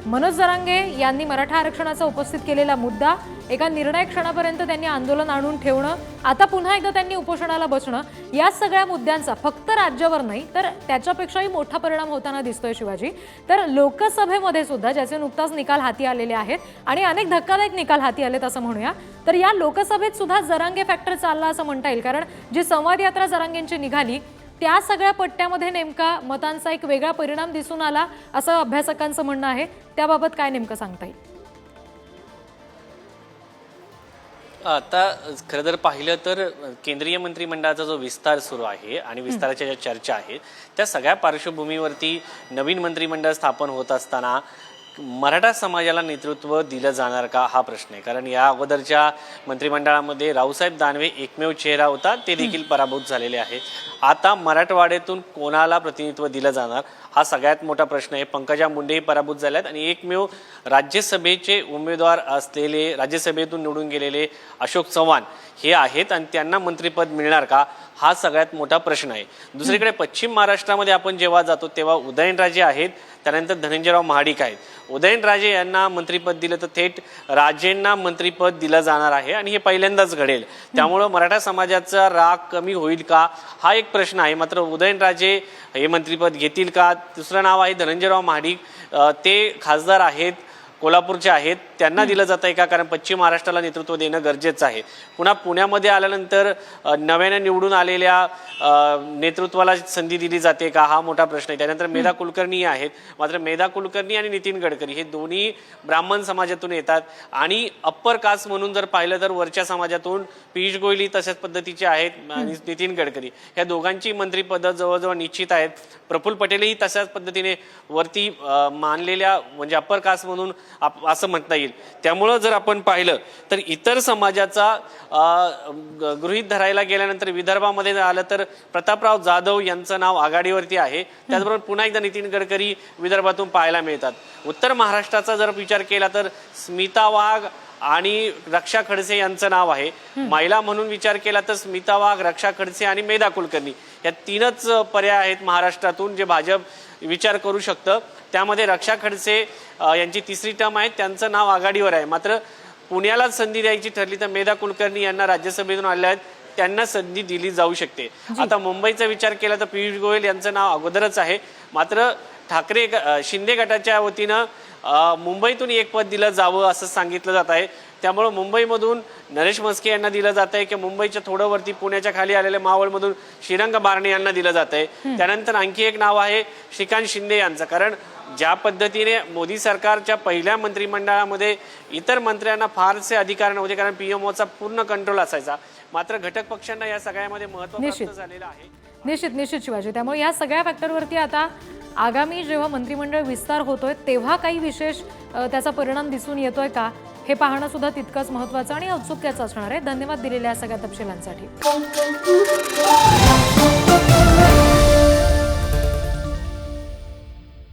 मनोज जरांगे यांनी मराठा आरक्षणाचा उपस्थित केलेला मुद्दा एका निर्णायक क्षणापर्यंत त्यांनी आंदोलन आणून ठेवणं, आता पुन्हा एकदा त्यांनी उपोषणाला बसणं, या सगळ्या मुद्द्यांचा फक्त राज्यावर नाही तर त्याच्यापेक्षाही मोठा परिणाम होताना दिसतोय शिवाजी। तर लोकसभेमध्ये सुद्धा ज्याचे नुकताच निकाल हाती आलेले आहेत आणि अनेक धक्कादायक निकाल हाती आलेत असं म्हणूया, तर या लोकसभेत सुद्धा जरांगे फॅक्टर चालला असं म्हणता येईल। कारण जी संवाद यात्रा जरांगेंची निघाली त्या सगळ्या पट्ट्यामध्ये नेमका मतांचा एक वेगळा परिणाम दिसून आला असं अभ्यासकांचं म्हणणं आहे। त्याबाबत काय नेमकं सांगता येईल? आता खरं तर पाहिलं तर केंद्रीय मंत्रिमंडळाचा जो विस्तार सुरू आहे आणि विस्ताराच्या ज्या चर्चा आहेत त्या सगळ्या पार्श्वभूमीवरती नवीन मंत्रिमंडळ स्थापन होत असताना मराठा समाजाला नेतृत्व दिलं जाणार का हा प्रश्न आहे। कारण या अगोदरच्या मंत्रिमंडळामध्ये रावसाहेब दानवे एकमेव चेहरा होता, ते देखील पराभूत झालेले आहेत। आता मराठवाड्यातून कोणाला प्रतिनिधित्व दिलं जाणार हा सगळ्यात मोठा प्रश्न आहे। पंकजा मुंडेही पराभूत झाल्यात आणि एकमेव राज्यसभेचे उमेदवार असलेले, राज्यसभेतून निवडून गेलेले अशोक चव्हाण हे आहेत आणि त्यांना मंत्रिपद मिळणार का हा सगळ्यात मोठा प्रश्न आहे। दुसरीकडे पश्चिम महाराष्ट्रामध्ये आपण जेव्हा जातो तेव्हा उदयनराजे आहेत, त्यानंतर धनंजयराव महाडिक आहेत। उदयनराजे यांना मंत्रिपद दिलं तर थेट राजेंना मंत्रिपद दिलं जाणार आहे आणि हे पहिल्यांदाच घडेल, त्यामुळं मराठा समाजाचा राग कमी होईल का हा एक प्रश्न आहे। मात्र उदयनराजे हे मंत्रिपद घेतील का? दुसरं नाव आहे धनंजयराव महाडिक, ते खासदार आहेत, कोल्हापूरचे आहेत, त्यांना दिलं जात आहे का? कारण पश्चिम महाराष्ट्राला नेतृत्व देणं गरजेचं आहे। पुन्हा पुण्यामध्ये आल्यानंतर नव्याने निवडून आलेल्या नेतृत्वाला संधी दिली जाते का हा मोठा प्रश्न आहे। त्यानंतर मेधा कुलकर्णी आहेत, मात्र मेधा कुलकर्णी आणि नितीन गडकरी हे दोन्ही ब्राह्मण समाजातून येतात आणि अप्पर कास्ट म्हणून जर पाहिलं तर वरच्या समाजातून पियुष गोयल तशाच पद्धतीचे आहेत आणि नितीन गडकरी या दोघांची मंत्रिपद जवळजवळ निश्चित आहेत। प्रफुल्ल पटेलही तशाच पद्धतीने वरती मानलेल्या म्हणजे अप्पर कास्ट म्हणून असं म्हणता येईल। त्यामुळं जर आपण पाहिलं तर इतर समाजाचा गृहीत धरायला गेल्यानंतर विदर्भामध्ये आलं तर प्रतापराव जाधव यांचं नाव आघाडीवरती आहे। त्याचबरोबर पुन्हा एकदा नितीन गडकरी विदर्भातून पाहायला मिळतात। उत्तर महाराष्ट्राचा जर विचार केला तर स्मिता वाघ आणि रक्षा खडसे यांचं नाव आहे। महिला म्हणून विचार केला तर स्मिता वाघ, रक्षा खडसे आणि मेधा कुलकर्णी या तीनच पर्याय आहेत महाराष्ट्रातून जे भाजप विचार करू शकतं। त्यामध्ये रक्षा खडसे यांची तिसरी टर्म आहे, त्यांचं नाव आघाडीवर आहे। मात्र पुण्याला संधी द्यायची ठरली तर मेधा कुलकर्णी यांना राज्यसभेतून आले आहेत, त्यांना संधी दिली जाऊ शकते। आता मुंबईचा विचार केला तर पियुष गोयल यांचं नाव अगोदरच आहे, मात्र ठाकरे शिंदे गटाच्या वतीनं मुंबईतून एक पद दिलं जावं असं सांगितलं जात आहे। त्यामुळे मुंबईमधून नरेश म्हस्के यांना दिलं जात आहे की मुंबईच्या थोडं वरती पुण्याच्या खाली आलेल्या मावळमधून श्रीरंग बारणे यांना दिलं जात आहे। त्यानंतर आणखी एक नाव आहे श्रीकांत शिंदे यांचं। कारण ज्या पद्धतीने मोदी सरकारच्या पहिल्या मंत्रिमंडळामध्ये इतर मंत्र्यांना फारसे अधिकार नव्हते, कारण पीएमओचा पूर्ण कंट्रोल असायचा, मात्र घटक पक्षांना या सगळ्यामध्ये महत्त्व प्राप्त झालेलं आहे। निश्चित शिवाजी, त्यामुळे या सगळ्या फॅक्टरवरती आता आगामी जेव्हा मंत्रिमंडळ विस्तार होतोय तेव्हा काही विशेष त्याचा परिणाम दिसून येतोय का हे पाहणं सुद्धा तितकंच महत्त्वाचं आणि औत्सुक्याचं असणार आहे। धन्यवाद दिलेल्या सगळ्या तपशिलांसाठी।